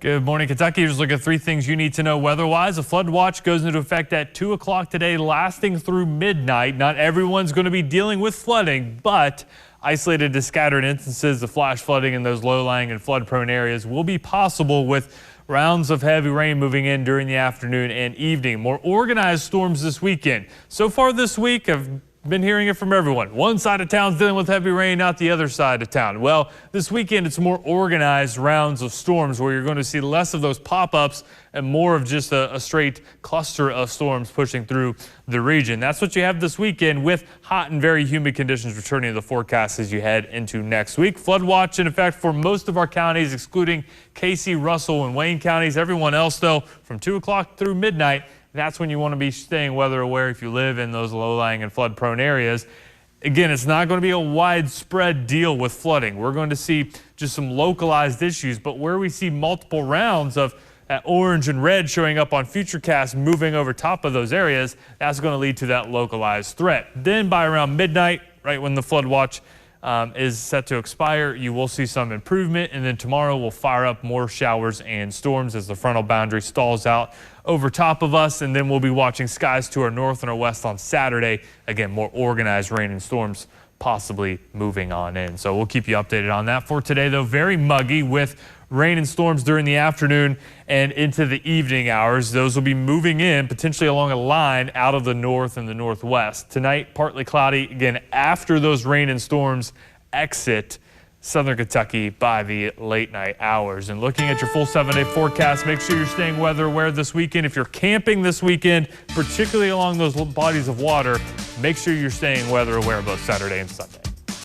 Good morning, Kentucky. Just look at three things you need to know weather-wise. A flood watch goes into effect at 2 o'clock today, lasting through midnight. Not everyone's going to be dealing with flooding, but isolated to scattered instances of flash flooding in those low-lying and flood-prone areas will be possible with rounds of heavy rain moving in during the afternoon and evening. More organized storms this weekend. So far this week, I've been hearing it from everyone. One side of town's dealing with heavy rain, not the other side of town. Well, this weekend it's more organized rounds of storms where you're going to see less of those pop-ups and more of just a straight cluster of storms pushing through the region. That's what you have this weekend with hot and very humid conditions returning to the forecast as you head into next week. Flood watch in effect for most of our counties, excluding Casey, Russell, and Wayne counties. Everyone else, though, from 2 o'clock through midnight, that's when you want to be staying weather aware if you live in those low-lying and flood-prone areas. Again, it's not going to be a widespread deal with flooding. We're going to see just some localized issues, but where we see multiple rounds of orange and red showing up on futurecasts moving over top of those areas, that's going to lead to that localized threat. Then by around midnight, right when the flood watch is set to expire, you will see some improvement, and then tomorrow we'll fire up more showers and storms as the frontal boundary stalls out over top of us, and then we'll be watching skies to our north and our west on Saturday. Again, more organized rain and storms possibly moving on in. So we'll keep you updated on that. For today, though, very muggy with rain and storms during the afternoon and into the evening hours. Those will be moving in potentially along a line out of the north and the northwest. Tonight, partly cloudy again after those rain and storms exit southern Kentucky by the late night hours. And looking at your full 7-day forecast, make sure you're staying weather aware this weekend. If you're camping this weekend, particularly along those bodies of water, make sure you're staying weather aware both Saturday and Sunday.